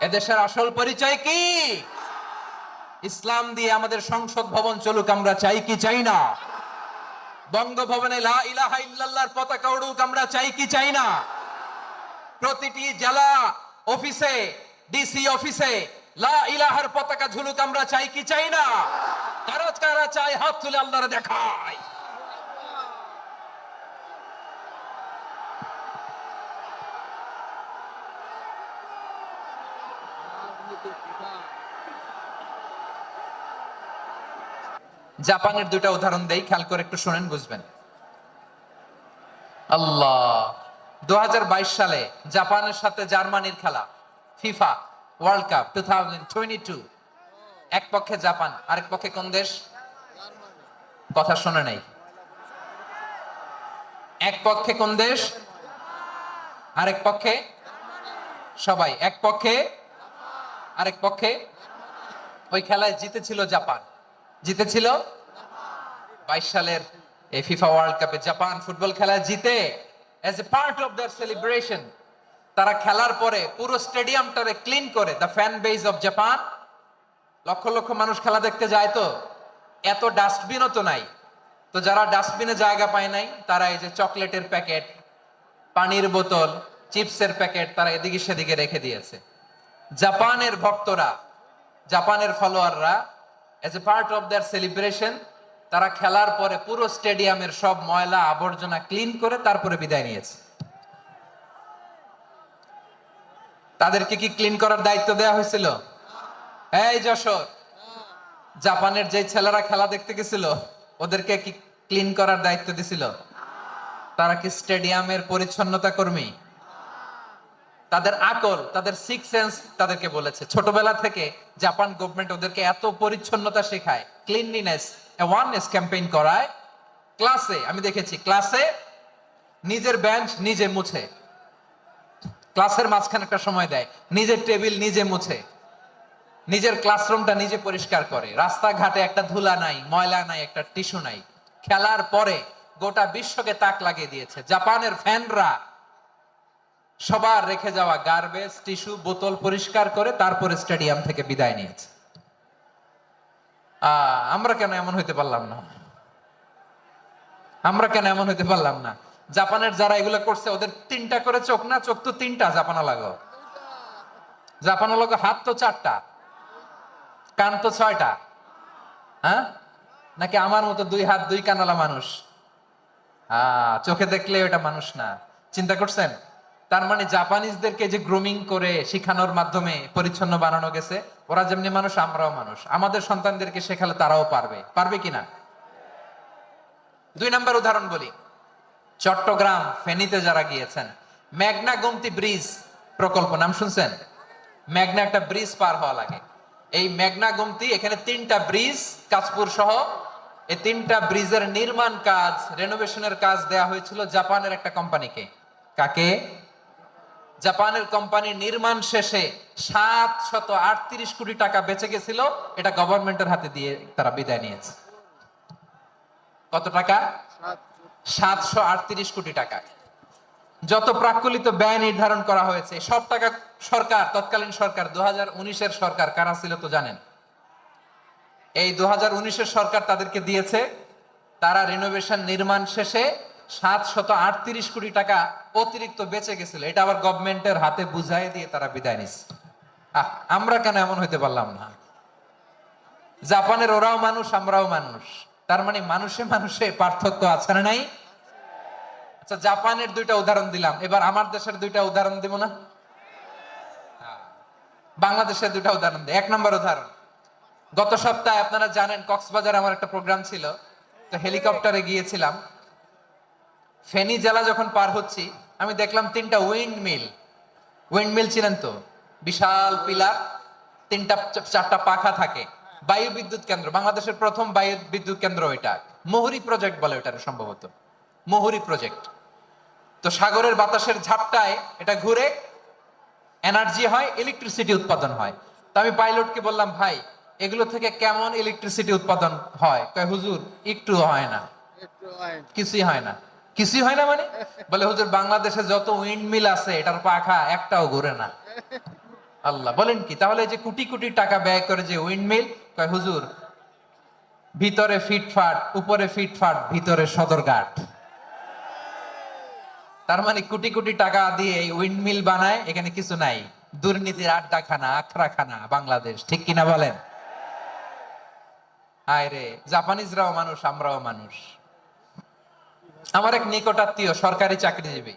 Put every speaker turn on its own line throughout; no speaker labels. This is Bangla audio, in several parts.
এদেশের আসল পরিচয় কি? ইসলাম দিয়ে আমাদের সংসদ ভবন চলুক, আমরা চাই কি চাই না? বঙ্গভবনে লা ইলাহা ইল্লাল্লাহর পতাকা উড়ুক, আমরা চাই কি চাই না? প্রতিটি জেলা অফিসে, ডিসি অফিসে লা ইলাহার পতাকা ঝুলুক, আমরা চাই কি চাই না? কারা কারা চাই হাত তুলে আল্লাহরে দেখায়। জাপানের দুইটা উদাহরণ দেই, খেয়াল করে একটু শুনেন, বুঝবেন। আল্লাহ, 2022 সালে জাপানের সাথে জার্মানির খেলা, ফিফা ওয়ার্ল্ড কাপ 2022। এক পক্ষে জাপান, আরেক পক্ষে কোন দেশ? কথা শোনে নাই। এক পক্ষে কোন দেশ? আরেক পক্ষে? সবাই এক পক্ষে, আরেক পক্ষে। ওই খেলায় জিতেছিল জাপান, জিতেছিল 22 সালের এই ফিফা ওয়ার্ল্ড কাপে জাপান ফুটবল খেলায় জিতে as a part of their celebration তারা খেলার পরে পুরো স্টেডিয়ামটারে ক্লিন করে, the fan base of Japan. Lakh lakh মানুষ খেলা দেখতে যায়, তো এত ডাস্টবিনও তো নাই, তো যারা ডাস্টবিনে জায়গা পায় নাই তারা এই যে চকলেটের প্যাকেট, পানির বোতল, চিপসের প্যাকেট তারা এদিকে সেদিকে রেখে দিয়েছে। জাপানের ভক্তরা, জাপানের ফলোয়াররা as a part of their celebration তারা খেলার পরে পুরো স্টেডিয়ামের সব ময়লা আবর্জনা ক্লিন করে তারপরে বিদায় নিয়েছে। তাদেরকে কি ক্লিন করার দায়িত্ব দেওয়া হয়েছিল? এই যশোর, জাপানের যে ছেলেরা খেলা দেখতে গেছিল ওদেরকে কি ক্লিন করার দায়িত্ব দিছিল? তারা কি স্টেডিয়ামের পরিচ্ছন্নতা কর্মী? তাদের আকল, তাদের সিক্স সেন্স তাদেরকে বলেছে ছোটবেলা থেকে জাপান গভর্নমেন্ট ওদেরকে এত পরিচ্ছন্নতা শেখায়, ক্লিনলিনেস অ্যাওয়ারনেস ক্যাম্পেইন করায়। ক্লাসে আমি দেখেছি, ক্লাসে নিজের বেঞ্চ নিজে মুছে, ক্লাসের মাঝখানে একটা সময় দেয়, নিজের টেবিল নিজে মুছে, নিজের ক্লাসরুমটা নিজে পরিষ্কার করে। রাস্তাঘাটে একটা ধুলা নাই, ময়লা নাই, একটা টিস্যু নাই। খেলার পরে গোটা বিশ্বকে তাক লাগিয়ে দিয়েছে। জাপানের ফ্যানরা সবার রেখে যাওয়া গার্বেজ, টিস্যু, বোতল পরিষ্কার করে তারপরে স্টেডিয়াম থেকে বিদায় নিয়েছে। আমরা কেন এমন হইতে পারলাম না? আমরা কেন এমন হইতে পারলাম না? জাপানের যারা এগুলো করছে ওদের তিনটা করে চোখ না? চোখ তো তিনটা জাপানা লাগো, জাপানা লাগো। হাত তো চারটা, কান তো ছয়টা। হ্যাঁ, নাকি আমার মতো দুই হাত দুই কানালা মানুষ? চোখে দেখলে ওটা মানুষ না। চিন্তা করছেন? তার মানে জাপানিজদেরকে যে গ্রুমিং করে শিখানোর মাধ্যমে পরিচ্ছন্ন বানানো গেছে, ওরা যেমনি মানুষ আমরাও মানুষ। আমাদের সন্তানদেরকে শেখালে তারাও পারবে, পারবে কিনা? দুই নাম্বার উদাহরণ বলি। চট্টগ্রাম ফেনীতে যারা গিয়েছেন, মেঘনা গোমতী ব্রিজ প্রকল্প নাম শুনছেন? মেঘনা একটা ব্রিজ পার হওয়া লাগে। এই মেঘনা গোমতী, এখানে তিনটা ব্রিজ কাঁচপুর সহ, এই তিনটা ব্রিজের নির্মাণ কাজ, রেনোভেশনের কাজ দেয়া হয়েছিল জাপানের একটা কোম্পানিকে। কাকে? জাপানের কোম্পানির নির্মাণ শেষে 738 কোটি টাকা বেঁচে গেছিল, এটা গভর্নমেন্টের হাতে দিয়ে তারা বিদায় নিয়েছে। কত টাকা? 738 কোটি টাকা। যত প্রাক্কলিত ব্যয় নির্ধারণ করা হয়েছে সব টাকা সরকার, তৎকালীন সরকার 2019-এর সরকার কারা ছিল তো জানেন? এই 2019-এর সরকার তাদেরকে দিয়েছে। তারা রিনোভেশন নির্মাণ শেষে 738 কোটি টাকা অতিরিক্ত বেঁচে গেছিল, এটা আবার গভর্নমেন্টের হাতে বুঝাই দিয়ে তারা বিদায় নিচ্ছে। আমরা কেন এমন হইতে পারলাম না? জাপানের ওরাও মানুষ, আমরাও মানুষ, তার মানে মানুষে মানুষে পার্থক্য আছে না নাই? আচ্ছা, জাপানের দুইটা উদাহরণ দিলাম, এবার আমার দেশের দুইটা উদাহরণ দিব না? বাংলাদেশের দুইটা উদাহরণ দিই। এক নম্বর উদাহরণ, গত সপ্তাহে আপনারা জানেন কক্সবাজার আমার একটা প্রোগ্রাম ছিল, তো হেলিকপ্টারে গিয়েছিলাম। ফেনী জেলা যখন পার হচ্ছি আমি দেখলাম তিনটা উইন্ড মিল। উইন্ড মিল ছিলেন তো? বিশাল পিলার, তিনটা চারটা পাখা থাকে। বায়ু বিদ্যুৎ কেন্দ্র, বাংলাদেশের প্রথম বায়ু বিদ্যুৎ কেন্দ্র এটা। মুহুরী প্রজেক্ট বলে ওটা, সম্ভবত মুহুরী প্রজেক্ট। তো সাগরের বাতাসের ঝাপটায় এটা ঘুরে এনার্জি হয়, ইলেকট্রিসিটি উৎপাদন হয়। তো আমি পাইলটকে বললাম, ভাই এগুলো থেকে কেমন ইলেকট্রিসিটি উৎপাদন হয়? কয় হুজুর একটু হয় না, কিছুই হয় না। কিছুই হয় না মানে? বলে হুজুর বাংলাদেশে যত উইন্ড মিল আছে এটার পাখা একটাও ঘুরে না। আল্লাহ, বলেন কি? তাহলে এই যে কোটি কোটি টাকা ব্যয় করে যে উইন্ডমিল, কয় হুজুর ভিতরে ফিটফাট, উপরে ফিটফাট, ভিতরে সদরঘাট। তার মানে কোটি কোটি টাকা দিয়ে এই উইন্ডমিল বানায়, এখানে কিছু নাই। দুর্নীতির আড্ডাখানা, আখড়াখানা বাংলাদেশ, ঠিক কিনা বলেন? হায় রে, জাপানিজরাও মানুষ, আমরাও মানুষ। আমার এক নিকটাত্মীয় সরকারি চাকরিজীবী,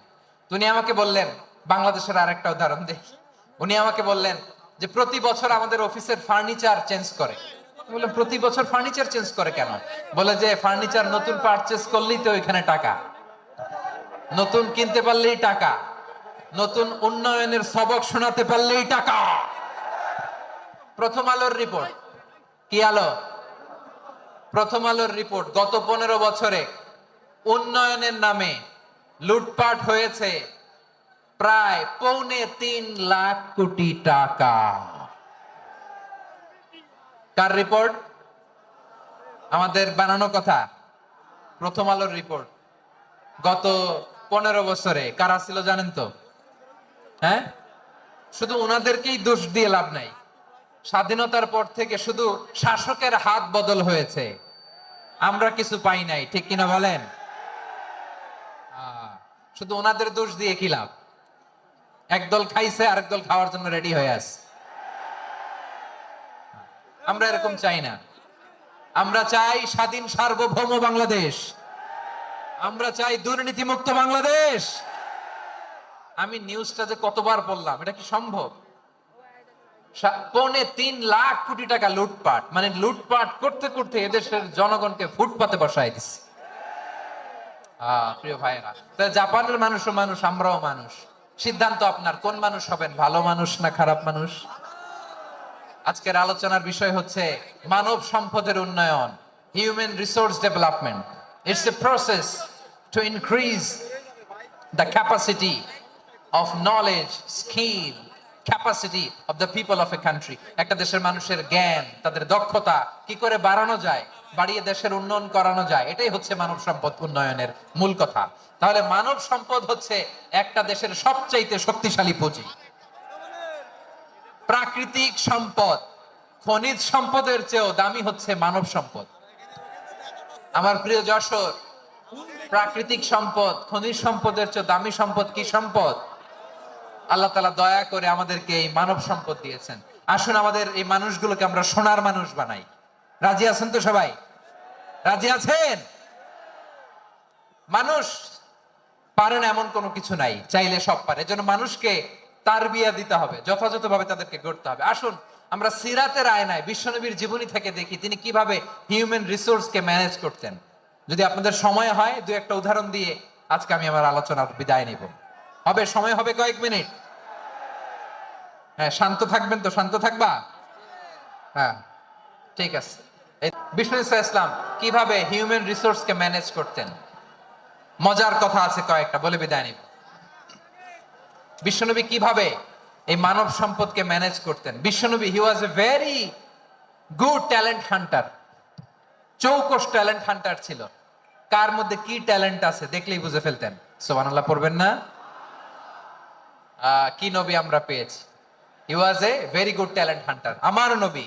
উনি আমাকে বললেন, বাংলাদেশের আরেকটা উদাহরণ দেখি। উনি আমাকে বললেন যে প্রতি বছর আমাদের অফিসের ফার্নিচার চেঞ্জ করে। আমি বললাম প্রতি বছর ফার্নিচার চেঞ্জ করে কেন? বলে যে ফার্নিচার নতুন পারচেজ করলেই তো ওইখানে টাকা, নতুন কিনতে পারলেই টাকা, নতুন উন্নয়নের সবক শোনাতে পারলেই টাকা। প্রথম আলোর রিপোর্ট, কি আলো? প্রথম আলোর রিপোর্ট, গত 15 বছরে উন্নয়নের নামে লুটপাট হয়েছে প্রায় 2.25 লাখ টাকা। কার রিপোর্ট? আমাদের বানানো কথা? প্রথম আলোর রিপোর্ট। গত 15 বছরে কারা ছিল জানেন তো? হ্যাঁ, শুধু ওনাদেরকেই দোষ দিয়ে লাভ নাই। স্বাধীনতার পর থেকে শুধু শাসকের হাত বদল হয়েছে, আমরা কিছু পাই নাই, ঠিক কিনা বলেন? শুধু ওনাদের দোষ দিয়ে কি লাভ? একদল খাইছে, আরেক দল খাওয়ার জন্য রেডি হয়ে আছে। আমরা এরকম চাই না। আমরা চাই স্বাধীন সার্বভৌম বাংলাদেশ। আমরা চাই দুর্নীতিমুক্ত বাংলাদেশ। আমি নিউজটা যে কতবার পড়লাম, এটা কি সম্ভব? 3.25 লাখ টাকা লুটপাট, মানে লুটপাট করতে করতে এদেশের জনগণকে ফুটপাতে বসায় দিচ্ছে। প্রিয় ভাইরা, জাপানের মানুষও মানুষ, আমরাও মানুষ। সিদ্ধান্ত আপনার, কোন মানুষ হবেন, ভালো মানুষ না খারাপ মানুষ? আজকের আলোচনার বিষয় হচ্ছে মানব সম্পদের উন্নয়ন, human resource development. It's a process to increase the capacity of knowledge, skill, capacity of the people of a country. একটা দেশের মানুষের জ্ঞান, তাদের দক্ষতা কি করে বাড়ানো যায়, বাড়িয়ে দেশের উন্নয়ন করানো যায়, এটাই হচ্ছে মানব সম্পদ উন্নয়নের মূল কথা। তাহলে মানব সম্পদ হচ্ছে একটা দেশের সবচাইতে শক্তিশালী পুঁজি। প্রাকৃতিক সম্পদ, খনিজ সম্পদের চেয়েও দামি হচ্ছে মানব সম্পদ। আমার প্রিয় যশোর, প্রাকৃতিক সম্পদ, খনিজ সম্পদের চেয়ে দামি সম্পদ কি সম্পদ? আল্লাহ তাআলা দয়া করে আমাদেরকে এই মানব সম্পদ দিয়েছেন। আসুন আমাদের এই মানুষগুলোকে আমরা সোনার মানুষ বানাই। রাজি আছেন তো সবাই? রাজি আছেন? মানুষ পারে না এমন কোনো কিছু নাই, চাইলে সব পারে। এজন্য মানুষকে তারবিয়া দিতে হবে, যথাযথভাবে তাদেরকে গড়তে হবে। আসুন আমরা সিরাতের আয়নায় বিশ্বনবীর জীবনী থেকে দেখি তিনি কিভাবে হিউম্যান রিসোর্সকে ম্যানেজ করতেন। যদি আপনাদের সময় হয়, দু একটা উদাহরণ দিয়ে আজকে আমি আমার আলোচনার বিদায় নিব। হবে সময় হবে কয়েক মিনিট? হ্যাঁ, শান্ত থাকবেন তো? শান্ত থাকবা? হ্যাঁ, ঠিক আছে। বিষ্ণু ইসলাম কিভাবে হিউম্যান রিসোর্সকে ম্যানেজ করতেন, মজার কথা আছে কয়েকটা, বলে বিদায় নিব। বিশ্বনবী কিভাবে এই মানব সম্পদকে ম্যানেজ করতেন? বিশ্বনবী, he was a very good talent hunter, চৌকস ট্যালেন্ট হান্টার ছিল। কার মধ্যে কি ট্যালেন্ট আছে দেখলেই বুঝে ফেলতেন। সুবহানাল্লাহ পড়বেন না? কি নবী আমরা পেয়েছি! He was a very good talent hunter. আমার নবী,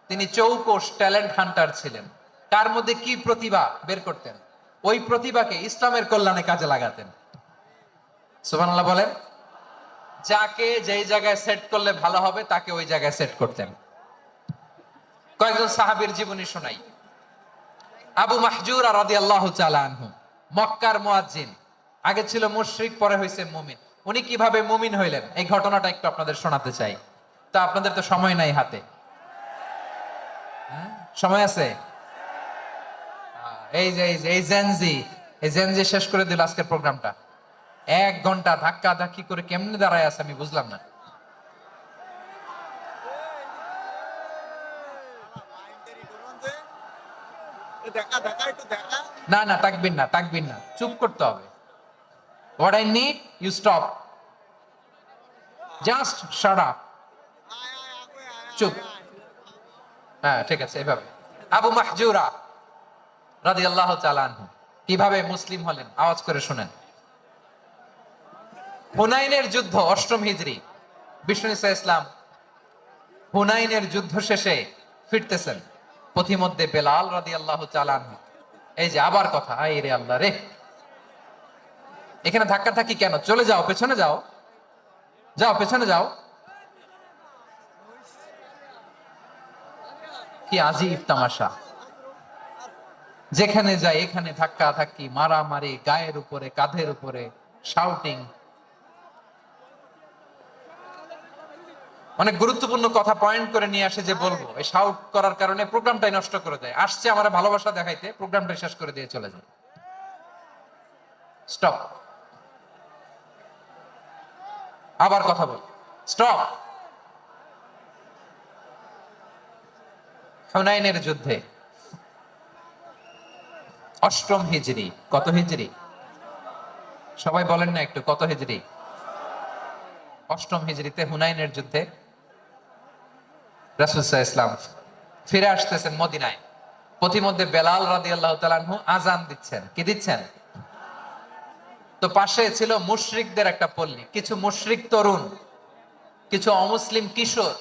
তিনি চৌকস ট্যালেন্ট হান্টার ছিলেন। কার মধ্যে কি প্রতিভা বের করতেন, ওই প্রতিভাকে ইসলামের কল্যাণে কাজে লাগাতেন। সুবহানাল্লাহ বলেন। যাকে যেই জায়গায় সেট করলে ভালো হবে তাকে ওই জায়গায় সেট করতেন। কয়েকজন সাহাবীর জীবনী শোনাই। আবু মাহজুরা রাদিয়াল্লাহু তাআলা আনহু, মক্কার মুয়াজ্জিন, আগে ছিল মুশরিক, পরে হয়েছে মুমিন। উনি কিভাবে মুমিন হইলেন এই ঘটনাটা একটু আপনাদের শোনাতে চাই। তা আপনাদের তো সময় নাই হাতে, সময় আছে? এই জেনজি শেষ করে দিল আজকের প্রোগ্রামটা। 1 ঘন্টা ধাক্কা ধাক্কি করে কেমনে দাঁড়ায় আছে আমি বুঝলাম না। না না, তাকবির না, তাকবির না, চুপ করতে হবে। What I need, you stop. Just shut up. চুপ। হ্যাঁ, ঠিক আছে, এভাবে। আবু মাহজুরা রাদিয়াল্লাহু তাআলা আনহু কিভাবে মুসলিম হলেন, আওয়াজ করে শুনেন। হুনাইনের যুদ্ধ, 8ম হিজরি। বিষ্ণু ইসা ইসলাম হুনাইনের যুদ্ধ শেষে ফিরতেছেন, পথিমধ্যে বেলাল রাদিয়াল্লাহু তাআলা আনহু, এই যে আবার কথা, আই রে আল্লাহ রে, এখানে ধাক্কা থাকি কেন, চলে যাও, পেছনে যাও, যাও পেছনে যাও। কি আজীব তামাশা, যেখানে যায় এখানে ধাক্কা ধাক্কি, মারামারি, গায়ের উপরে কাঁধের উপরে শাউটিং। অনেক গুরুত্বপূর্ণ কথা পয়েন্ট করে নিয়ে আসে যে বলবো, এই শাউট করার কারণে প্রোগ্রামটাই নষ্ট করে দেয়। আসছে আমার ভালোবাসা দেখাইতে, প্রোগ্রামটা শেষ করে দিয়ে চলে যায়। স্টপ, আবার কথা বল, স্টপ। হুনাইনের যুদ্ধে অষ্টম হিজরি, কত হিজরি সবাই বলেন না একটু, কত হিজরি? অষ্টম হিজরিতে হুনাইনের যুদ্ধে রাসূল সাল্লাল্লাহু আলাইহি ওয়াসাল্লাম ফিরে আসতেছেন মদিনায়। পথিমধ্যে বেলাল রাদিয়াল্লাহু তাআলা আনহু আযান দিচ্ছেন। কি দিচ্ছেন? তো পাশে ছিল মুশরিকদের একটা পল্লী, কিছু মুশরিক তরুণ, কিছু অমুসলিম কিশোর,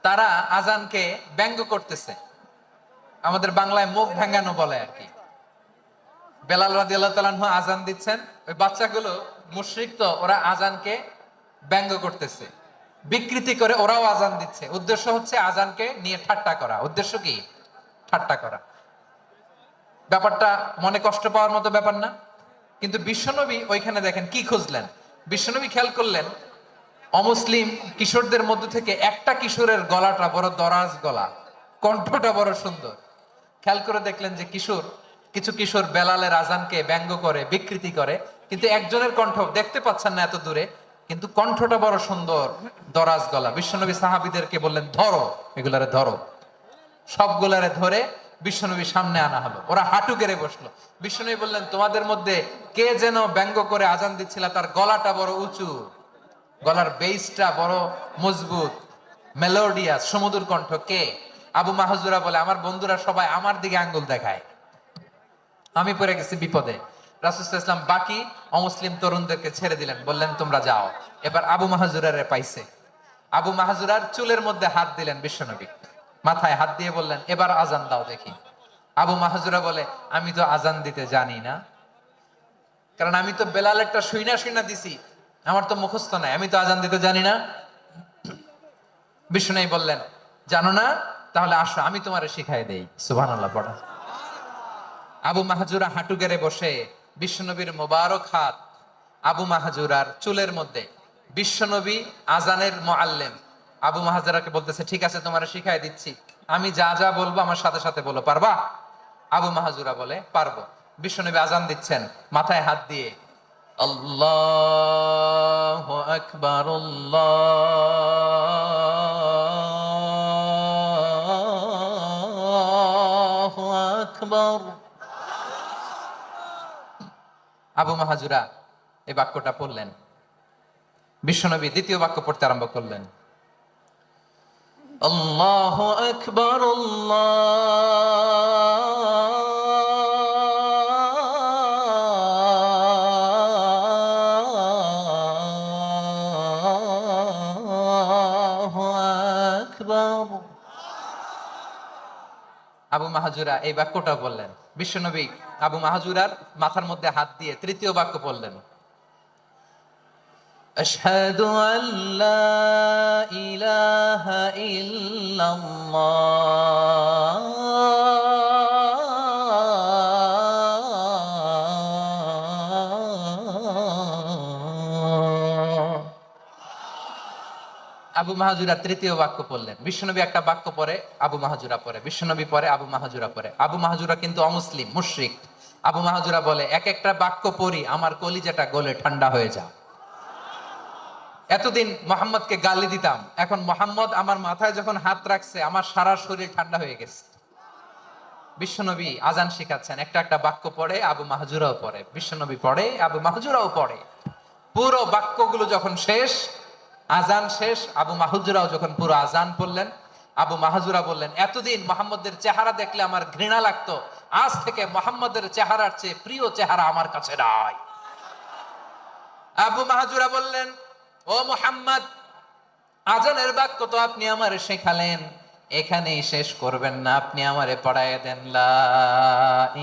তারা আযানকে ব্যঙ্গ করতেছে, আমাদের বাংলায় মুখ ভেঙ্গানো বলে আর কি। বেলাল রাদিয়াল্লাহু তাআলা আনহু আযান দিচ্ছেন, ওই বাচ্চাগুলো মুশরিক, তো ওরা আযানকে ব্যঙ্গ করতেছে, বিকৃতি করে ওরাও আযান দিচ্ছে। উদ্দেশ্য হচ্ছে আযানকে নিয়ে ঠাট্টা করা। উদ্দেশ্য কি? ঠাট্টা করা। ব্যাপারটা মনে কষ্ট পাওয়ার মতো ব্যাপার না? কিন্তু বিশ্বনবী ওইখানে দেখেন কি খুঁজলেন। বিশ্বনবী খেয়াল করলেন অমুসলিম কিশোরদের মধ্যে থেকে একটা কিশোরের গলাটা বড় দরাজ গলা, কণ্ঠটা বড় সুন্দর। খেয়াল করে দেখলেন যে কিছু কিশোর বেলালের আজানকে ব্যঙ্গ করে, বিকৃতি করে, কিন্তু একজনের কণ্ঠ দেখতে পাচ্ছেন না এত দূরে, কিন্তু কণ্ঠটা বড় সুন্দর, দরাজ গলা। বিশ্বনবী সাহাবীদেরকে বললেন, ধরো এগুলারে, ধরো। সবগুলারে ধরে বিশ্বনবীর সামনে আনা হলো। ওরা হাঁটু গেড়ে বসলো। বিশ্বনবী বললেন, তোমাদের মধ্যে কে যেন ব্যঙ্গ করে আজান দিচ্ছিল, তার গলাটা বড় উঁচু, গলার বেসটা বড় মজবুত, মেলোডিয়াস, সমুদ্র কণ্ঠ, কে? আবু মাহজুরা বলে, আমার বন্ধুরা সবাই আমার দিকে আঙ্গুল দেখায়, আমি পড়ে গেছি বিপদে। রাসূল সাল্লাল্লাহু আলাইহি ওয়াসাল্লাম বাকি অমুসলিম তরুণদেরকে ছেড়ে দিলেন, বললেন তোমরা যাও। এবার আবু মাহজুরারে পাইছে। আবু মাহজুরার চুলের মধ্যে হাত দিলেন বিশ্বনবী, মাথায় হাত দিয়ে বললেন, এবার আজান দাও দেখি। আবু মাহজুরা বলে, আমি তো আজান দিতে জানি না, কারণ আমি তো বেলালেরটা শুইনা শুইনা দিছি, আমার তো মুখস্থ নাই, আমি তো আজান দিতে জানি না। বিশ্বনবী বললেন, জানো না? তাহলে আসো আমি তোমারে শিখাই দেই। সুবহানাল্লাহ পড়া। আবু মাহজুরা হাঁটু গেড়ে বসে, বিশ্বনবীর মোবারক হাত আবু মাহজুরার চুলের মধ্যে। বিশ্বনবী আজানের মুআল্লিম আবু মাহজুরাকে বলতেছে, ঠিক আছে তোমারে শিখাই দিচ্ছি, আমি যা যা বলবো আমার সাথে সাথে বলো, পারবা? আবু মাহজুরা বলে, পারবো। বিশ্বনবী আজান দিচ্ছেন, মাথায় হাত দিয়ে আল্লাহু আকবার, আল্লাহু আকবার। আবু মাহজুরা এই বাক্যটা পড়লেন। বিশ্বনবী দ্বিতীয় বাক্য পড়তে আরম্ভ করলেন, আল্লাহু আকবার, আল্লাহু আকবার। আবু মাহজুরা এই বাক্যটা বললেন। বিশ্বনবী আবু মাহজুরার মাথার মধ্যে হাত দিয়ে তৃতীয় বাক্য বললেন, আশহাদু আল্লা ইলাহা ইল্লাল্লাহ। আবু মাহজুরা তৃতীয় বাক্য পড়লেন। বিশ্বনবী একটা বাক্য পরে আবু মাহজুরা পরে, বিশ্বনবী পরে আবু মাহজুরা পরে। আবু মাহজুরা কিন্তু অমুসলিম, মুশরিক। আবু মাহজুরা বলে, এক একটা বাক্য পড়ি আমার কলিজাটা গলে ঠান্ডা হয়ে যায়। এতদিন মোহাম্মদকে গালি দিতাম, এখন মোহাম্মদ আমার মাথায় যখন হাত রাখছে আমার সারা শরীর ঠান্ডা হয়ে গেছে। বিশ্বনবী আজান শিখাচ্ছেন, একটা একটা বাক্য পড়ে আবু মাহজুরাও পড়ে, বিশ্বনবী পড়ে আবু মাহজুরাও পড়ে। পুরো বাক্যগুলো যখন শেষ, আজান শেষ, আবু মাহজুরাও যখন পুরো আজান পড়লেন, আবু মাহজুরা বললেন, এতদিন মোহাম্মদের চেহারা দেখলে আমার ঘৃণা লাগতো, আজ থেকে মোহাম্মদের চেহারার চেয়ে প্রিয় চেহারা আমার কাছে নাই। আবু মাহজুরা বললেন, ও মুহাম্মদ, আজানের বাক্য তো আপনি আমারে শেখালেন, এখানেই শেষ করবেন না, আপনি আমারে পড়ায় দেন লা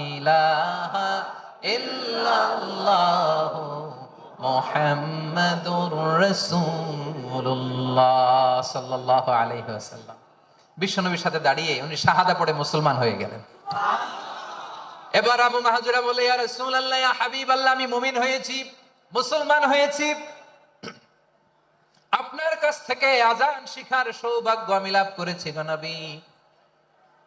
ইলাহা ইল্লাল্লাহু মুহাম্মাদুর রাসূলুল্লাহ সাল্লাল্লাহু আলাইহি ওয়াসাল্লাম। বিশ্বনবীর সাথে দাঁড়িয়ে উনি শাহাদা পড়ে মুসলমান হয়ে গেলেন। এবার আবু মাহজুরা বলে, ইয়া রাসূলুল্লাহ, ইয়া হাবিবাল্লাহ, আমি মুমিন হয়েছি, মুসলমান হয়েছি, আপনার কাছ থেকে আজান শিখার সৌভাগ্য আমি লাভ করেছি গো নবী।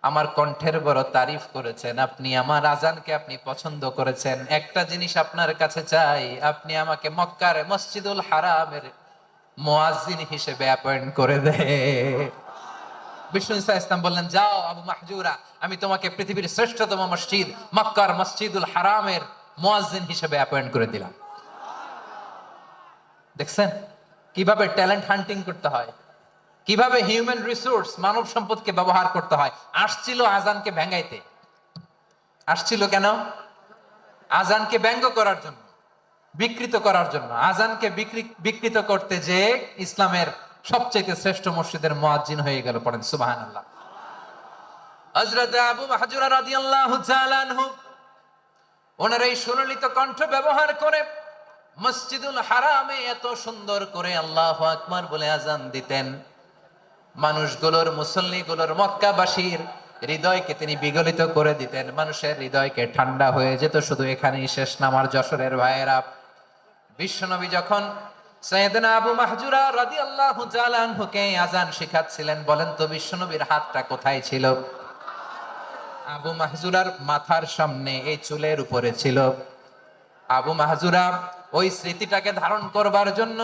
আমার কণ্ঠের বড় তারিফ করেছেন আপনি, আমার আজানকে আপনি পছন্দ করেছেন। একটা জিনিস আপনার কাছে চাই, আপনি আমাকে মক্কার মসজিদুল হারামের মুয়াজ্জিন হিসেবে অ্যাপয়েন্ট করে দেন। বিষ্ণু ঈসা ইসলাম বললেন, যাও আবু মাহজুরা, আমি তোমাকে পৃথিবীর শ্রেষ্ঠতম মসজিদ মক্কার মসজিদুল হারামের মুয়াজ্জিন হিসেবে অ্যাপয়েন্ট করে দিলাম। দেখছেন কিভাবে ট্যালেন্ট হান্টিং করতে হয়, কিভাবে হিউম্যান রিসোর্স মানব সম্পদকে ব্যবহার করতে হয়। আসছিল আজানকে ভেঙ্গাইতে, আসছিল কেন? আজানকে ব্যঙ্গ করার জন্য, বিকৃত করার জন্য। আজানকে বিকৃত করতে যে ইসলামের সবচেয়ে শ্রেষ্ঠ মসজিদের মুয়াজ্জিন হয়ে গেল। পড়েন সুবহানাল্লাহ। হযরত আবু মাহজুরা রাদিয়াল্লাহু তাআলা আনহু ওনার এই সুললিত কণ্ঠ ব্যবহার করে মসজিদুল হারামে এত সুন্দর করে আল্লাহু আকবার বলে আজান দিতেন, মানুষগুলোর, মুসল্লিগুলোর, মক্কাবাসীর হৃদয়কে তিনি বিগলিত করে দিতেন। মানুষের হৃদয়কে ঠান্ডা হয়ে যেত। শুধু এখানেই শেষ না আমার যশোরের ভাইয়েরা। বিশ্বনবী যখন সাইয়েদনা আবু মাহজুরা রাদিয়াল্লাহু তাআলা আনহুকে আজান শিখাচ্ছিলেন, বলেন তো বিশ্বনবীর হাতটা কোথায় ছিল? আবু মাহজুরার মাথার সামনে, এই চুলের উপরে ছিল। আবু মাহজুরা ওই স্মৃতিটাকে ধারণ করবার জন্য,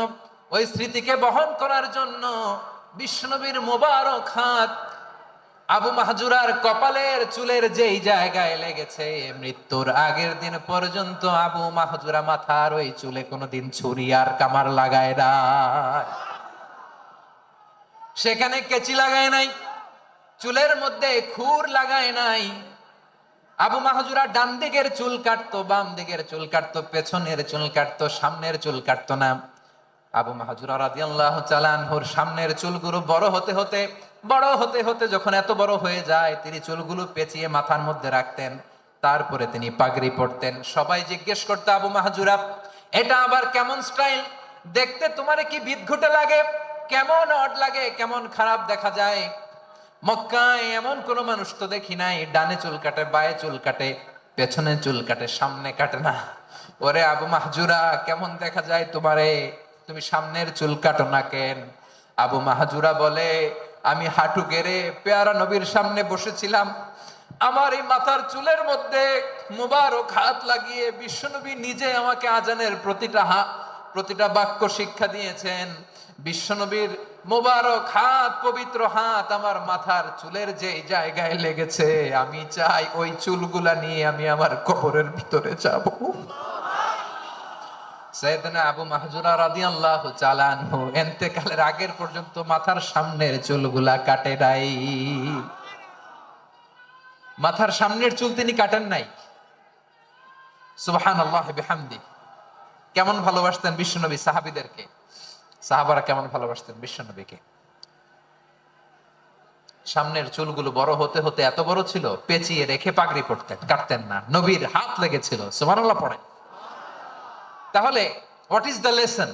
ওই স্মৃতিকে বহন করার জন্য বিশ্বনবীর মোবারক হাত আবু মাহজুরার কপালের চুলের যেই জায়গায় লেগেছে, মৃত্যুর আগের দিন পর্যন্ত আবু মাহজুরা মাথার ওই চুলে কোনোদিন ছুরি আর কামার লাগায় না, সেখানে কেচি লাগায় নাই, চুলের মধ্যে খুর লাগায় নাই। আবু মাহজুরা ডান দিকের চুল কাটতো, বাম দিকের চুল কাটতো, পেছনের চুল কাটতো, সামনের চুল কাটতো না। আবু মাহজুরা রাদিয়াল্লাহু তাআলা আনহুর সামনের চুলগুলো বড় হতে হতে যখন এত বড় হয়ে যায়, তিনি চুলগুলো পেঁচিয়ে মাথার মধ্যে রাখতেন। তারপরে তিনি পাগড়ি পরতেন। সবাই জিজ্ঞেস করতো, আবু মাহজুরা, এটা আবার কেমন স্টাইল? দেখতে তোমারে কি বিদঘুটে লাগে? কেমন অড লাগে? কেমন খারাপ দেখা যায়? মক্কায় এমন কোন মানুষ তো দেখি নাই, ডানে চুল কাটে, বায়ে চুল কাটে, পেছনে চুল কাটে, সামনে কাটে না। ওরে আবু মাহজুরা, কেমন দেখা যায় তোমারে? তুমি সামনের চুল কাটো না কেন? আবু মাহজুরা বলে, আমি হাঁটু গেড়ে পেয়ারা নবীর সামনে বসেছিলাম, আমার এই মাথার চুলের মধ্যে মুবারক হাত লাগিয়ে বিশ্বনবী নিজে আমাকে আজানের প্রতিটা বাক্য শিক্ষা দিয়েছেন। বিশ্বনবীর মোবারক হাত, পবিত্র হাত আমার মাথার চুলের যে জায়গায় লেগেছে, আমি চাই ওই চুলগুলা নিয়ে আমি আমার কবরের ভিতরে যাব। সাইয়েদনা আবু মাহজুরা রাদিয়াল্লাহু তাআলা আনহু ইন্তেকালের আগের পর্যন্ত মাথার সামনের চুলগুলা কাটে নাই। মাথার সামনের চুল তিনি কাটেন নাই। সুবহানাল্লাহ বিহামদি। কেমন ভালোবাসতেন বিশ্বনবী সাহাবীদেরকে, সাহাবারা কেমন ভালোবাসতেন বিশ্বনবীকে। সামনের চুলগুলো বড় হতে হতে এত বড় ছিল, পেঁচিয়ে রেখে পাগড়ি পরতেন, কাটতেন না। নবীর হাত লেগেছিল। সুবহানাল্লাহ পড়ে। তাহলে what is the lesson?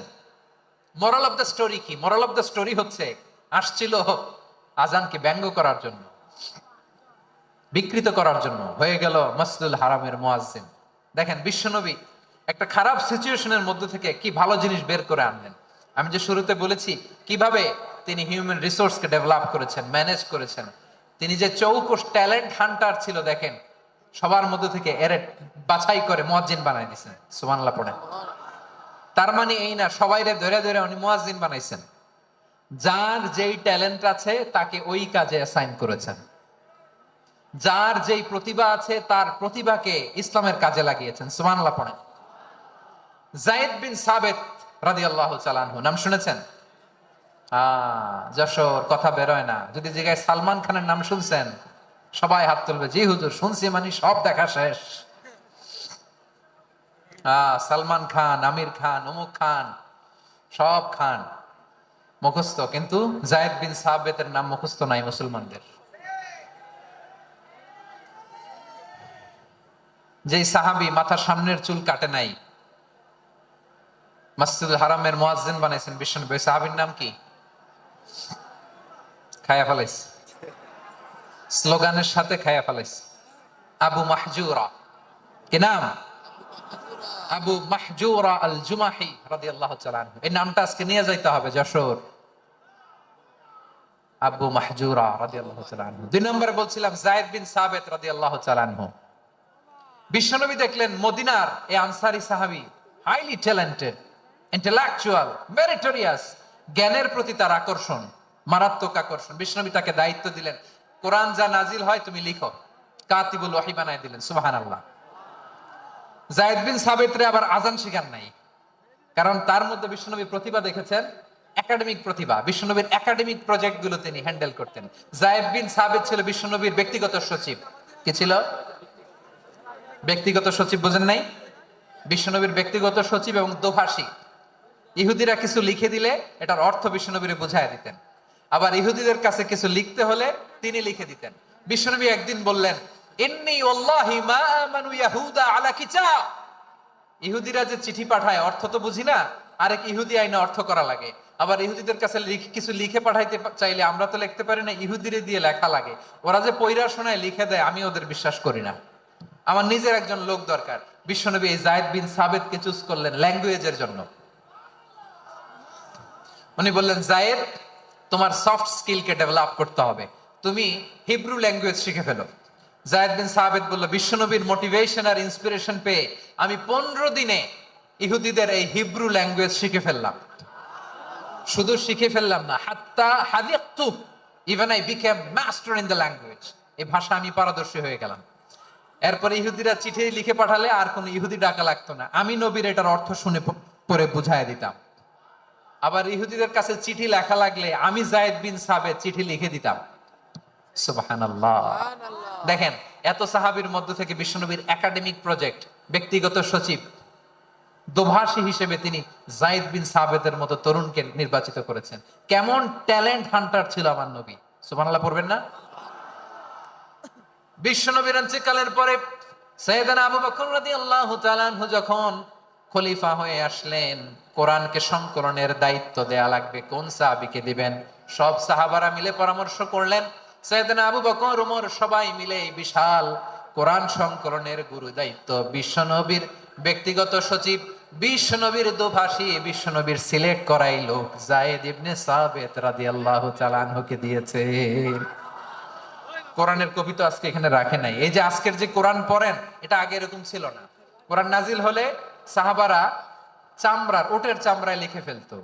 Moral of the story কি? মোরাল অফ দ্য স্টোরি হচ্ছে, আসছিল আজানকে ব্যঙ্গ করার জন্য, বিকৃত করার জন্য, হয়ে গেল মসজিদুল হারামের মুয়াজ্জিন। দেখেন বিশ্বনবী একটা খারাপ সিচুয়েশনের মধ্যে থেকে কি ভালো জিনিস বের করে আনলেন। আমি যে শুরুতে বলেছি কিভাবে তিনি হিউম্যান রিসোর্সকে ডেভেলপ করেছেন, ম্যানেজ করেছেন। তিনি যে চৌকস ট্যালেন্ট হান্টার ছিল, দেখেন সবার মধ্যে থেকে এর বাছাই করে মুয়াজ্জিন বানাই দিয়েছেন। সুবহানাল্লাহ পড়েন। তার মানে এই না সবাইরে ধরে ধরে উনি মুয়াজ্জিন বানাইছেন। যার যেই ট্যালেন্ট আছে তাকে ওই কাজে অ্যাসাইন করেছেন। যার যেই প্রতিভা আছে তার প্রতিভাকে ইসলামের কাজে লাগিয়েছেন। সুবহানাল্লাহ পড়েন। যায়েদ বিন সাবিত রাদিয়াল্লাহু তাআলা আনহু নাম শুনেছেন? যশোর, কথা বেরোয় না। যদি জিজ্ঞাসা সালমান খানের নাম শুনছেন, সবাই হাত তুলবে, জি হুজুর শুনছি, মানে সব দেখা শেষ। সালমান খান, আমির খান, অমুক খান, সব খান। মুখস্থ, কিন্তু যায়েদ বিন সাবিতের নাম মুখস্থ নাই মুসলমানদের। যেই সাহাবী মাথার সামনের চুল কাটে নাই, মসজিদুল হারামের মুয়াজ্জিন বানাইছেন বিশ্বনবী, ওই সাহাবীর নাম কি? খায়া ফেলাইস, স্লোগানের সাথে খায়া ফেলাইস। আবু মাহজুরা, কি নাম? আবু মাহজুরা আল জুমাহি রাদিয়াল্লাহু তাআলা আনহু। এই নামটা আজকে নিয়ে যাইতে হবে যশোর। আবু মাহজুরা রাদিয়াল্লাহু তাআলা আনহু। দুই নম্বরে বলছিলাম যায়েদ বিন সাবিত রাদিয়াল্লাহু তাআলা আনহু। বিশ্বনবী দেখলেন মদিনার এই আনসারী সাহাবী হাইলি ট্যালেন্টেড, ইন্টেলেকচুয়াল, মেরিটোরিয়াস, জ্ঞানের প্রতি তার আকর্ষণ, মারাত্মক আকর্ষণ। বিশ্বনবী তাকে দায়িত্ব দিলেন, কোরআন যা নাজিল হয় তুমি লিখো, কাতিবুল ওহী বানায় দিলেন। সুবহানাল্লাহ। যায়েদ বিন সাবিতরে আবার আজান শিখান নাই, কারণ তার মধ্যে বিশ্বনবী প্রতিভা দেখেছেন, একাডেমিক প্রতিভা। বিশ্বনবীর একাডেমিক প্রজেক্ট গুলো তিনি হ্যান্ডেল করতেন। যায়েদ বিন সাবিত ছিল বিশ্বনবীর ব্যক্তিগত সচিব। কি ছিল? ব্যক্তিগত সচিব। বোঝেন নাই? বিশ্বনবীর ব্যক্তিগত সচিব এবং দোভাষী। ইহুদিরা কিছু লিখে দিলে এটার অর্থ বিশ্বনবীরে বুঝায় দিতেন, আবার ইহুদিদের কাছে কিছু লিখতে হলে তিনি লিখে দিতেন। বিশ্বনবী একদিন বললেন, ইন্নী ওয়াল্লাহি মা আমানু ইয়াহুদা আলা কিতাব। ইহুদিরা যে চিঠি পাঠায় অর্থ তো বুঝি না, আরেক ইহুদি আইনে অর্থ করা লাগে। আবার ইহুদিদের কাছে কিছু লিখে পাঠাইতে চাইলে আমরা তো লিখতে পারি না, ইহুদিরে দিয়ে লেখা লাগে। ওরা যে পয়রা শোনায় লিখে দেয়, আমি ওদের বিশ্বাস করি না। আমার নিজের একজন লোক দরকার। বিশ্বনবী এই যায়েদ বিন সাবিতকে চুজ করলেন ল্যাঙ্গুয়েজের জন্য। উনি বললেন, যায়েদ, তোমার সফট স্কিলকে ডেভেলপ করতে হবে, তুমি হিব্রু ল্যাঙ্গুয়েজ শিখে ফেলো। যায়েদ বিন সাবিত বলল, বিশ্বনবীর মোটিভেশন আর ইন্সপিরেশন পেয়ে আমি 15 দিনে ইহুদিদের এই হিব্রু ল্যাঙ্গুয়েজ শিখে ফেললাম। শুধু শিখে ফেললাম না, হাত্তা হাদিকতু, even I became master in the language. এই ভাষা আমি পারদর্শী হয়ে গেলাম। এরপরে ইহুদিরা চিঠি লিখে পাঠালে আর কোন ইহুদি ডাকা লাগতো না, আমি নবীর এটার অর্থ শুনে পরে বুঝায় দিতাম। আবার ইহুদিদের কাছে চিঠি লেখা লাগলে আমি যায়েদ বিন সাবিত চিঠি লিখে দিতাম। সুবহানাল্লাহ। দেখেন, এত সাহাবীর মধ্য থেকে বিশ্বনবীর একাডেমিক প্রজেক্ট, ব্যক্তিগত সচিব, দোভাষী হিসেবে তিনি যায়েদ বিন সাবিতের মতো তরুণকে নির্বাচিত করেছেন। কেমন ট্যালেন্ট হান্টার ছিল আমার নবী। সুবহানাল্লাহ পড়বেন না? বিশ্বনবীর ইন্তেকালের পরে সাইয়েদনা আবু বকর রাদিয়াল্লাহু তাআলা আনহু যখন খলিফা হয়ে আসলেন, কোরআনকে সংকলনের দায়িত্ব দেয়া লাগবে, কোন সাহাবীকে দিবেন? সব সাহাবারা মিলে পরামর্শ করলেন। সাইয়েদনা আবু বকর, ওমর সবাই মিলে এই বিশাল কোরআন সংকলনের গুরু দায়িত্ব বিশ্বনবীর ব্যক্তিগত সচিব, বিশ্বনবীর দোভাষী, বিশ্বনবীর সিলেক্ট করাই লোক যায়েদ ইবনে সাবিত রাদিয়াল্লাহু তাআলা আনহুকে দিয়েছে। কোরআনের কপি তো আজকে এখানে রাখে নাই। এই যে আজকের যে কোরআন পড়েন, এটা আগে এরকম ছিল না। কোরআন নাজিল হলে সাহাবারা চামড়ার, ওটের চামড়ায় লিখে ফেলতো,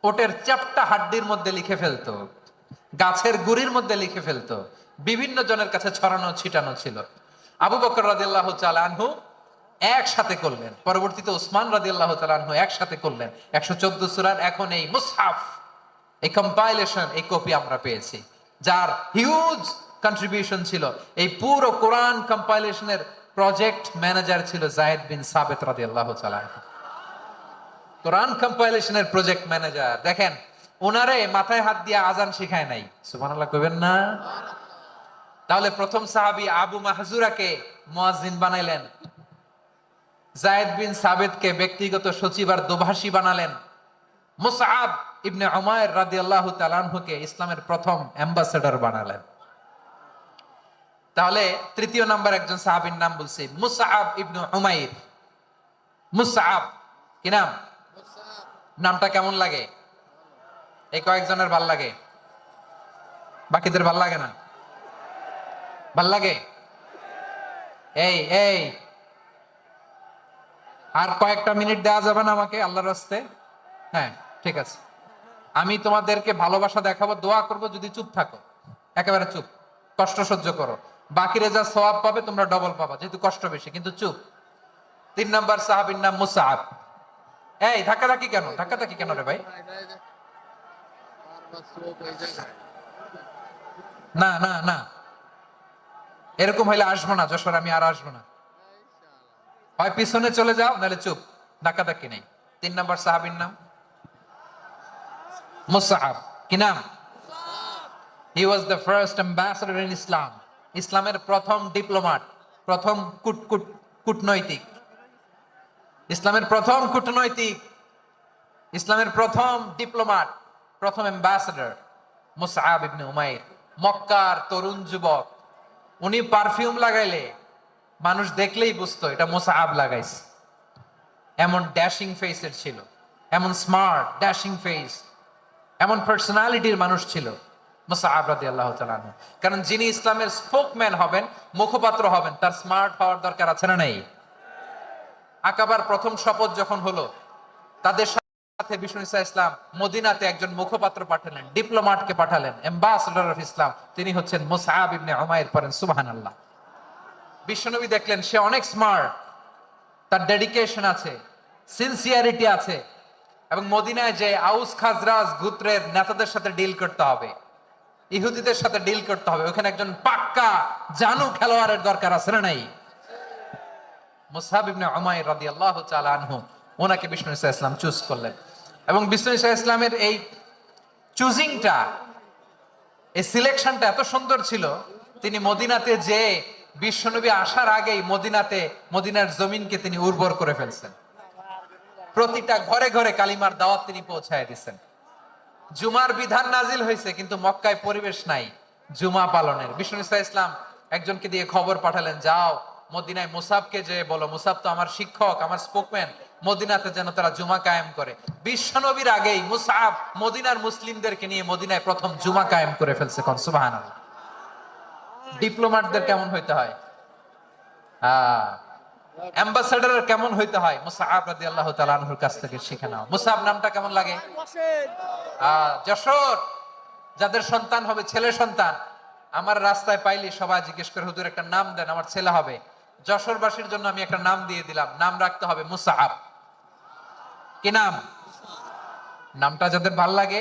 ওটের চ্যাপ্টা হাড্ডির মধ্যে লিখে ফেলতো, গাছের গুড়ির মধ্যে লিখে ফেলতো, বিভিন্ন জনের কাছে ছড়ানো ছিটানো ছিল। আবু বকর রাদিয়াল্লাহু তাআলা আনহু একসাথে করলেন, পরবর্তীতে উসমান রাদিয়াল্লাহু তাআলা আনহু একসাথে করলেন। 114 সূরার এখন এই মুসহাফ, এই কম্পাইলেশন, এই কপি আমরা পেয়েছি, যার হিউজ কন্ট্রিবিউশন ছিল। এই পুরো কোরআন কম্পাইলেশনের প্রজেক্ট ম্যানেজার ছিল যায়েদ বিন সাবিত রাদিয়াল্লাহু তাআলা। কোরআন কম্পাইলেশনের প্রজেক্ট ম্যানেজার। দেখেন, ওনারে মাথায় হাত দিয়ে আজান শিখায় নাই। সুবহানাল্লাহ কইবেন না? তাহলে প্রথম সাহাবী আবু মাহজুরাকে মুয়াজ্জিন বানাইলেন, যায়েদ বিন সাবিতকে ব্যক্তিগত সচিব আর দোভাষী বানালেন, মুসআব ইবনে উমাইর রাদিয়াল্লাহু তাআলা আনহুকে ইসলামের প্রথম অ্যাম্বাসেডর বানালেন। তাহলে তৃতীয় নাম্বার একজন সাহাবীর নাম বলছি, মুসআব ইবনে উমাইর। মুসআব, কি নাম? নামটা কেমন লাগে? এই কয়েকজনের ভাল লাগে, বাকিদের ভাল লাগে না? ভাল লাগে? এই এই আর কয়েকটা মিনিট দেওয়া যাবে না আমাকে আল্লাহর রাস্তে? হ্যাঁ, ঠিক আছে। আমি তোমাদেরকে ভালোবাসা দেখাবো, দোয়া করব, যদি চুপ থাকো, একেবারে চুপ, কষ্ট সহ্য করো, বাকিরে যা সওয়াব পাবে তোমরা ডবল পাবা, যেহেতু কষ্ট বেশি, কিন্তু চুপ। 3 নাম্বার সাহাবীর নাম মুসআব। এই ধাক্কাধাক্কি কেন? ধাক্কাধাক্কি কেন রে ভাই? না না না, এরকম হইলে আসবো না যশোর, আমি আর আসবো না। হয় পিছনে চলে যাও, নাহলে চুপ, ধাক্কাধাক্কি নেই। 3 নাম্বার সাহাবীর নাম মুসআব। কি নাম? He was the first ambassador in Islam. ইসলামের প্রথম ডিপ্লোম্যাট, প্রথম কূটনৈতিক, ইসলামের প্রথম কূটনৈতিক, ইসলামের প্রথম ডিপ্লোম্যাট, প্রথম অ্যাম্বাসেডর মুসআব ইবনে উমাইর। মক্কার তরুণ যুবক, উনি পারফিউম লাগাইলে মানুষ দেখলেই বুঝতো এটা মুসআব লাগাইছে। এমন ড্যাশিং ফেসের ছিল, এমন স্মার্ট ড্যাশিং ফেস, এমন পার্সোনালিটির মানুষ ছিল মুসআব রাদিয়াল্লাহু তাআলা আনহু। কারণ যিনি ইসলামের স্পোকম্যান হবেন, মুখপাত্র হবেন, তার স্মার্ট হওয়ার দরকার আছে না নেই? আকাবার প্রথম শপথ যখন হলো, তাদের সাথে বিষ্ণু ঈসা ইসলাম মদিনাতে একজন মুখপাত্র পাঠালেন, ডিপ্লোম্যাটকে পাঠালেন, অ্যাম্বাসেডর অফ ইসলাম। তিনি হচ্ছেন মুসআব ইবনে উমাইর। পড়েন সুবহানাল্লাহ। বিশ্বনবী দেখলেন সে অনেক স্মার্ট, তার ডেডিকেশন আছে, সিনসিয়ারিটি আছে, এবং মদিনায় যে আউস খাজরাজ গোত্রের নেতাদের সাথে ডিল করতে হবে, ইহুদিদের সাথে ডিল করতে হবে, ওখানে একজন পাক্কা জানু খেলোয়াড়ের দরকার আছে না নাই? মুসআব ইবনে উমাইর রাদিয়াল্লাহু তাআলা আনহু, ওনাকে বিষ্ণু ঈসা ইসলাম চুজ করলেন। এবং বিষ্ণু ঈসা ইসলামের এই চুজিংটা, এই সিলেকশনটা এত সুন্দর ছিল, তিনি মদিনাতে যে বিশ্বনবী আসার আগেই মদিনার জমিনকে তিনি উর্বর করে ফেলছেন। প্রতিটা ঘরে ঘরে কালিমার দাওয়াত তিনি পৌঁছায় দিচ্ছেন। জুমার বিধান নাজিল হয়েছে, কিন্তু মক্কায় পরিবেশ নাই জুমা পালনের। বিষ্ণু ঈসা ইসলাম একজনকে দিয়ে খবর পাঠালেন, যাও মদিনায় মুসাবকে যে বলো, মুসাব তো আমার শিক্ষক, আমার স্পোকম্যান, মদিনাতে যেন তারা জুমা কায়েম করে। বিশ্বনবীর আগেই মুসাব মদিনার মুসলিমদেরকে নিয়ে মদিনায় প্রথম জুমা কায়েম করে ফেলছে। কোন সুবহানাল্লাহ। ডিপ্লোম্যাটদের কেমন হইতে হয়, অ্যাম্বাসেডরের কেমন হইতে হয়, মুসআব রাদিয়াল্লাহু তাআলা আনহুর কাছ থেকে শিখে নাও। মুসআব নামটা কেমন লাগে? যশোর যাদের সন্তান হবে, ছেলে সন্তান, আমার রাস্তায় পাইলে সবাই জিজ্ঞেস করে, হুজুর একটা নাম দেন, আমার ছেলে হবে। যশোরবাসীর জন্য আমি একটা নাম দিয়ে দিলাম, নাম রাখতে হবে মুসআব। কি নাম? নামটা যাদের ভাল লাগে,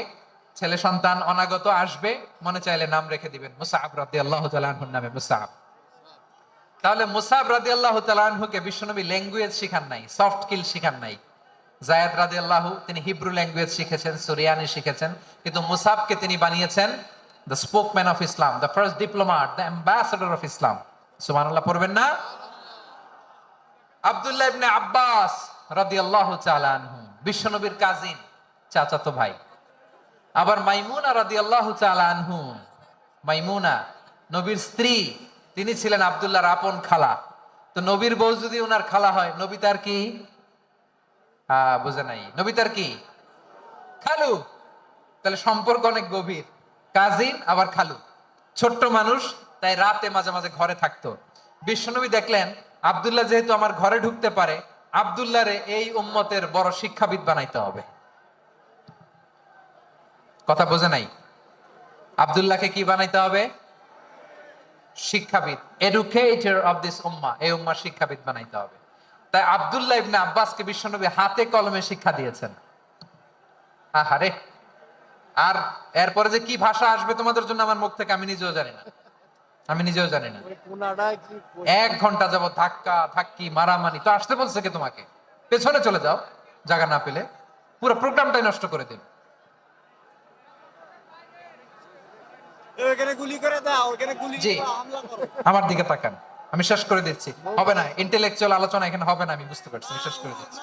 ছেলে সন্তান অনাগত আসবে, মনে চাইলে নাম রেখে দিবেন মুসআব রাদিয়াল্লাহু তাআলা আনহুর নামে মুসআব। তাহলে মুসআব রাদিয়াল্লাহু তাআলা আনহুকে বিশ্বনবী ল্যাঙ্গুয়েজ শিখান নাই, সফট স্কিল শিখান নাই। যায়েদ রাদিয়াল্লাহু, তিনি হিব্রু ল্যাঙ্গুয়েজ শিখেছেন, সুরিয়ানি শিখেছেন, কিন্তু মুসআবকে তিনি বানিয়েছেন the spokesman of Islam, the first diplomat, the ambassador of Islam. সুবহানাল্লাহ পড়বেন না? আব্দুল্লাহ ইবনে আব্বাস রাদিয়াল্লাহু তাআলা আনহু, বিশ্বনবীর কাজিন, চাচাতো ভাই। আবার মাইমুনা রাদিয়াল্লাহু তাআলা আনহু, মাইমুনা নবীর স্ত্রী, তিনি ছিলেন আব্দুল্লাহর আপন খালা। তো নবীর বউ যদি উনার খালা হয়, নবী তার কি? বুঝে নাই, নবী তার কি? খালু। তাহলে সম্পর্ক অনেক গভীর, কাজিন আবার খালু। ছোট্ট মানুষ, তাই রাতে মাঝে মাঝে ঘরে থাকতো। বিশ্বনবী দেখলেন আব্দুল্লাহ যেহেতু আমার ঘরে ঢুকতে পারে, আব্দুল্লাহরে এই উম্মতের বড় শিক্ষাবিদ বানাইতে হবে। কথা বোঝে নাই? আব্দুল্লাহকে কি বানাইতে হবে? শিক্ষাবিদ, এডুকেটর অফ দিস উম্মাহ, এই উম্মার শিক্ষাবিদ বানাইতে হবে। তাই আব্দুল্লাহ ইবনে আব্বাসকে বিশ্বনবী হাতে কলমে শিক্ষা দিয়েছেন। আহারে, আর এরপরে যে কি ভাষা আসবে তোমাদের জন্য আমার মুখ থেকে আমি নিজেও জানি না, আমি নিজেও জানি না। 1 ঘন্টা যাবত ধাক্কা ধাক্কি মারামারি। তো আসতে বলছে কে তোমাকে? পেছনে চলে যাও, জায়গা না পেলে পুরো প্রোগ্রামটাই নষ্ট করে দেবে। আমার দিকে তাকান, আমি শেষ করে দিচ্ছি। হবে না, ইন্টেলেকচুয়াল আলোচনা এখানে হবে না, আমি বুঝতে পারছি, আমি শেষ করে দিচ্ছি।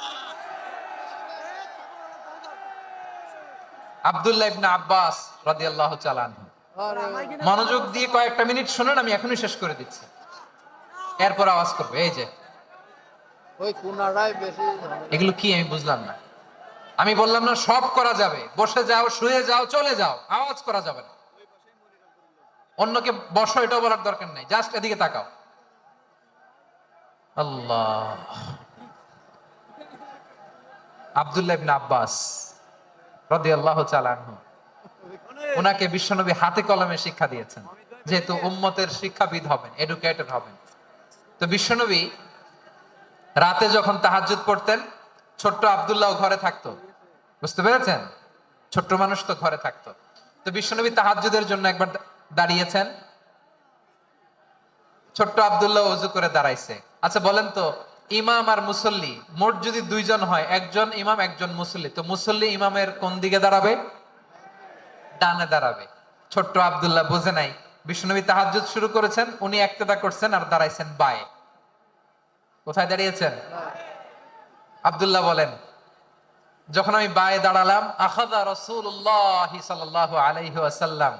আব্দুল্লাহ ইবনে আব্বাস রাদিয়াল্লাহু তাআলা আনহু, মনোযোগ দিয়ে কয়েকটা মিনিট শুনুন, আমি এখনই শেষ করে দিচ্ছি, এরপর আওয়াজ করবে। এই যে এগুলো কি আমি বুঝলাম না। আমি বললাম না সব করা যাবে, বসে যাও, শুয়ে যাও, চলে যাও, আওয়াজ করা যাবে না। অন্যকে বসো এটাও বলার দরকার নাই, জাস্ট এদিকে তাকাও। আল্লাহ। আব্দুল্লাহ ইবনে আব্বাস রাদিয়াল্লাহু তাআলা আনহু, ওনাকে বিশ্বনবী হাতে কলমে শিক্ষা দিয়েছেন, যেহেতু উম্মতের শিক্ষাবিদ হবেন, এডুকেটর হবেন। তো বিশ্বনবী রাতে যখন তাহাজ্জুদ পড়তেন, ছোট্ট আব্দুল্লাহ ঘরে থাকতো। বুঝতে পেরেছেন? ছোট্ট মানুষ তো ঘরে থাকতো। তো বিশ্বনবী তাহাজ্জুদের জন্য একবার দাঁড়িয়েছেন, ছোট্ট আব্দুল্লাহ ওযু করে দাঁড়াইছে। আচ্ছা বলেন তো, ইমাম আর মুসল্লি মোট যদি 2 জন হয়, একজন ইমাম একজন মুসল্লি, তো মুসল্লি ইমামের কোন দিকে দাঁড়াবে? ডানে দাঁড়াবে। ছোট্ট আব্দুল্লাহ বোঝে নাই, বিশ্বনবী তাহাজ্জুদ শুরু করেছেন, উনি একতেদা করছেন আর দাঁড়াইছেন বায়ে। কোথায় দাঁড়িয়েছেন? আব্দুল্লাহ বলেন, যখন আমি বায়ে দাঁড়ালাম, আখাযা রাসূলুল্লাহ সাল্লাল্লাহু আলাইহি ওয়াসাল্লাম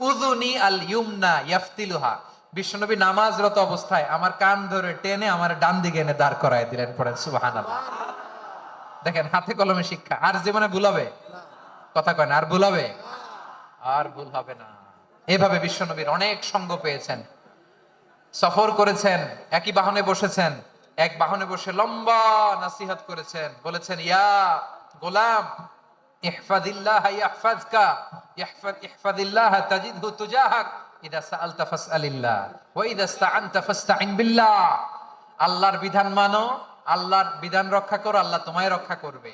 উযুনি আল ইউমনা ইয়াফতিলুহা, বিশ্বনবী নামাজরত অবস্থায় আমার কান ধরে টেনে আমার ডান দিকে এনে দাঁড় করায় দিলেন। পড়েন সুবহানাল্লাহ। দেখেন, হাতে কলমে শিক্ষা। আর জীবনে ভুল হবে? কথা কয় না, আর ভুল হবে? আর ভুল হবে না। এভাবে বিশ্বনবীর অনেক সঙ্গ পেয়েছেন, সফর করেছেন, একই বাহনে বসেছেন, এক বাহনে বসে লম্বা নাসিহত করেছেন, বলেছেন, ইয়া গোলাম ইহফাদিল্লাহ ইয়াহফাজকা, ইহফাদিল্লাহ তাজিদহু তুজাহাক, ইদা সাআলতা ফাসআলিল্লাহ ওয়া ইদা ইসতাআনতা ফাসতাইন বিল্লাহ। আল্লাহর বিধান মানো, আল্লাহর বিধান রক্ষা করো, আল্লাহ তোমায় রক্ষা করবে।